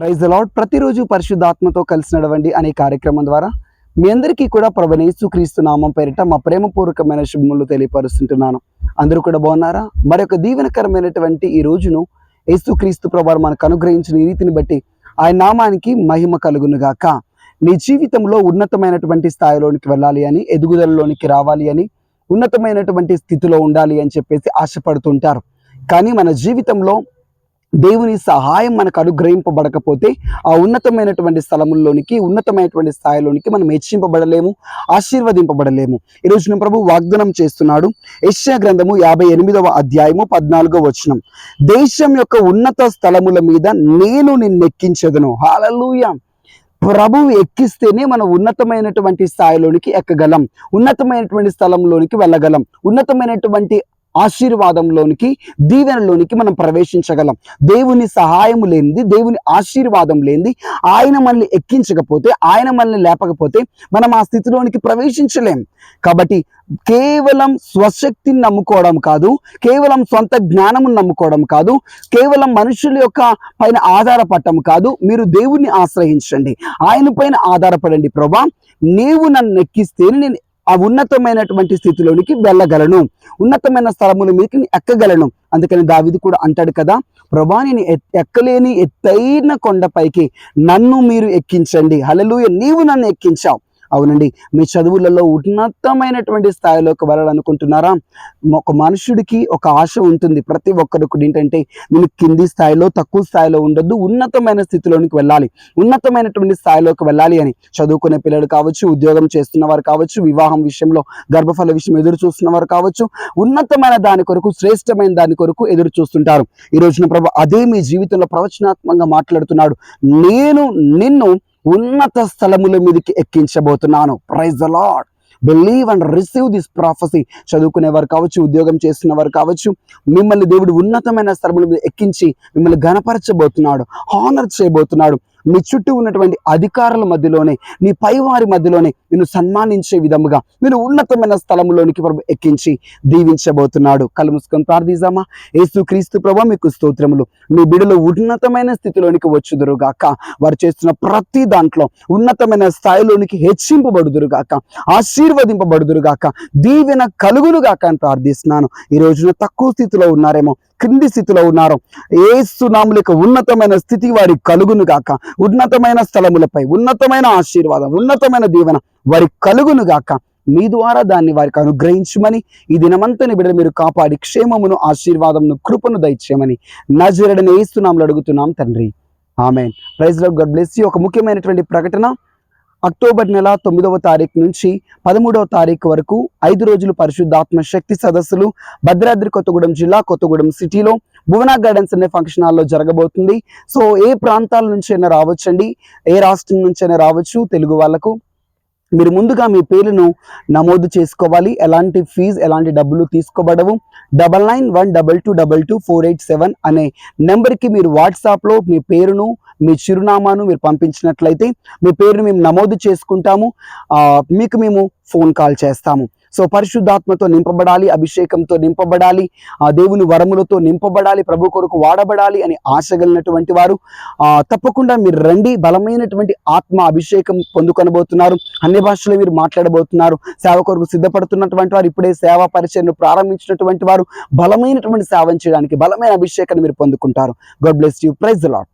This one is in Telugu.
Praise the lord. ప్రతిరోజు పరిశుద్ధాత్మతో కలిసి నడవండి అనే కార్యక్రమం ద్వారా మీ అందరికీ కూడా ప్రభువైన యేసుక్రీస్తు నామం పేరిట మా ప్రేమపూర్వకమైన శుభములు తెలియపరుస్తుంటున్నాను. అందరూ కూడా బాగున్నారా? మరొక దీవెనకరమైనటువంటి ఈ రోజును యేసుక్రీస్తు ప్రభువారు మనకు అనుగ్రహించిన ఈ రీతిని బట్టి ఆయన నామానికి మహిమ కలుగును గాక. నీ జీవితంలో ఉన్నతమైనటువంటి స్థాయిలోనికి వెళ్ళాలి అని, ఎదుగుదలలోనికి రావాలి అని, ఉన్నతమైనటువంటి స్థితిలో ఉండాలి అని చెప్పేసి ఆశపడుతుంటారు. కానీ మన జీవితంలో దేవుని సహాయం మనకు అనుగ్రహింపబడకపోతే ఆ ఉన్నతమైనటువంటి స్థలముల్లోనికి, ఉన్నతమైనటువంటి స్థాయిలోనికి మనం హెచ్చింపబడలేము, ఆశీర్వదింపబడలేము. ఈరోజు నేను ప్రభు వాగ్దానం చేస్తున్నాడు. యెషయా గ్రంథము 58వ అధ్యాయము 14వ వచనం. దేశం యొక్క ఉన్నత స్థలముల మీద నేను నిన్నెక్కించెదను. హల్లెలూయా. ప్రభువు ఎక్కిస్తేనే మనం ఉన్నతమైనటువంటి స్థాయిలోనికి ఎక్కగలం, ఉన్నతమైనటువంటి స్థలంలోనికి వెళ్ళగలం, ఉన్నతమైనటువంటి ఆశీర్వాదంలోనికి, దీవెనలోనికి మనం ప్రవేశించగలం. దేవుని సహాయం లేనిది, దేవుని ఆశీర్వాదం లేనిది, ఆయన మనల్ని ఎక్కించకపోతే, ఆయన మనల్ని లేపకపోతే మనం ఆ స్థితిలోనికి ప్రవేశించలేం. కాబట్టి కేవలం స్వశక్తిని నమ్ముకోవడం కాదు, కేవలం సొంత జ్ఞానమును నమ్ముకోవడం కాదు, కేవలం మనుషుల యొక్క పైన ఆధారపడటం కాదు. మీరు దేవుణ్ణి ఆశ్రయించండి, ఆయన పైన ఆధారపడండి. ప్రభా, నీవు నన్ను ఎక్కిస్తేనే నేను ఆ ఉన్నతమైనటువంటి స్థితిలోనికి వెళ్ళగలను, ఉన్నతమైన స్థలముల మీదకి ఎక్కగలను. అందుకని దావీదు కూడా అంటాడు కదా, ప్రభా, నేను ఎక్కలేని ఎత్తైన కొండపైకి నన్ను మీరు ఎక్కించండి. హల్లెలూయా. నీవు నన్ను ఎక్కించావు. అవునండి, మీ చదువులలో ఉన్నతమైనటువంటి స్థాయిలోకి వెళ్ళాలనుకుంటున్నారా? ఒక మనుషుడికి ఒక ఆశ ఉంటుంది. ప్రతి ఒక్కరికి ఏంటంటే, నేను కింది స్థాయిలో, తక్కువ స్థాయిలో ఉండొద్దు, ఉన్నతమైన స్థితిలోనికి వెళ్ళాలి, ఉన్నతమైనటువంటి స్థాయిలోకి వెళ్ళాలి అని. చదువుకునే పిల్లలు కావచ్చు, ఉద్యోగం చేస్తున్న వారు కావచ్చు, వివాహం విషయంలో, గర్భఫల విషయం ఎదురు చూస్తున్న వారు కావచ్చు, ఉన్నతమైన దాని కొరకు, శ్రేష్టమైన దాని కొరకు ఎదురు చూస్తుంటారు. ఈ రోజున ప్రభు అదే మీ జీవితంలో ప్రవచనాత్మకంగా మాట్లాడుతున్నాడు. నేను నిన్ను ఉన్నత స్థలముల మీదకి ఎక్కించబోతున్నాను. Praise the lord. Believe and receive this prophecy. చదువుకునేవారు కావచ్చు, ఉద్యోగం చేస్తున్న వారు కావచ్చు, మిమ్మల్ని దేవుడు ఉన్నతమైన స్థలముల మీద ఎక్కించి మిమ్మల్ని ఘనపరచబోతున్నాడు, హానర్ చేయబోతున్నాడు. మీ చుట్టూ ఉన్నటువంటి అధికారుల మధ్యలోనే, నీ పైవారి మధ్యలోనే నిన్ను సన్మానించే విధముగా నేను ఉన్నతమైన స్థలంలోనికి ప్రభు ఎక్కించి దీవించబోతున్నాడు. కళ్ళు మూసుకొని ప్రార్థిద్దామా? యేసుక్రీస్తు ప్రభువా, మీకు స్తోత్రములు. మీ బిడ్డలు ఉన్నతమైన స్థితిలోనికి వచ్చుదురుగాక, వారు చేస్తున్న ప్రతి దాంట్లో ఉన్నతమైన స్థాయిలోనికి హెచ్చింపబడుదురుగాక, ఆశీర్వదింపబడుదురుగాక, దీవెన కలుగునుగాక అని ప్రార్థిస్తున్నాను. ఈ రోజున తక్కువ స్థితిలో ఉన్నారేమో, క్రింది స్థితిలో ఉన్నారు, యేసు నామములో ఉన్నతమైన స్థితి వారి కలుగును గాక, ఉన్నతమైన స్థలములపై ఉన్నతమైన ఆశీర్వాదం, ఉన్నతమైన దీవెన వారి కలుగును గాక. మీ ద్వారా దాన్ని వారికి అనుగ్రహించమని, ఈ దినమంతని బిడ్డలు మీరు కాపాడి క్షేమమును, ఆశీర్వాదమును, కృపను దయచేయమని నజరేయుడైన యేసు నామములో అడుగుతున్నాం తండ్రి. ఆమేన్. Praise lord. God bless you. ఒక ముఖ్యమైనటువంటి ప్రకటన. అక్టోబర్ నెల 9వ తారీఖు నుంచి 13వ తారీఖు వరకు 5 రోజులు పరిశుద్ధాత్మ శక్తి సదస్సులు భద్రాద్రి కొత్తగూడెం జిల్లా, కొత్తగూడెం సిటీలో భువన గార్డెన్స్ అనే ఫంక్షన్ హాల్లో జరగబోతుంది. సో ఏ ప్రాంతాల నుంచి అయినా రావచ్చండి, ఏ రాష్ట్రం నుంచి అయినా రావచ్చు. తెలుగు వాళ్ళకు మీరు ముందుగా మీ పేరును నమోదు చేసుకోవాలి. ఎలాంటి ఫీజు, ఎలాంటి డబ్బులు తీసుకోబడవు. 9912222487 అనే నెంబర్కి మీరు వాట్సాప్లో మీ పేరును, మీ చిరునామాను మీరు పంపించినట్లయితే మీ పేరును మేము నమోదు చేసుకుంటాము, మీకు మేము ఫోన్ కాల్ చేస్తాము. సో పరిశుద్ధాత్మతో నింపబడాలి, అభిషేకంతో నింపబడాలి, దేవుని వరములతో నింపబడాలి, ప్రభు కొరకు వాడబడాలి అని ఆశగలిగినటువంటి వారు తప్పకుండా మీరు రండి. బలమైనటువంటి ఆత్మ అభిషేకం పొందుకొనబోతున్నారు. అన్ని భాషలో మీరు మాట్లాడబోతున్నారు. సేవ కొరకు సిద్ధపడుతున్నటువంటి వారు, ఇప్పుడే సేవా పరిచయను ప్రారంభించినటువంటి వారు బలమైనటువంటి సేవను చేయడానికి బలమైన అభిషేకాన్ని మీరు పొందుకుంటారు. God bless you. Praise the lord.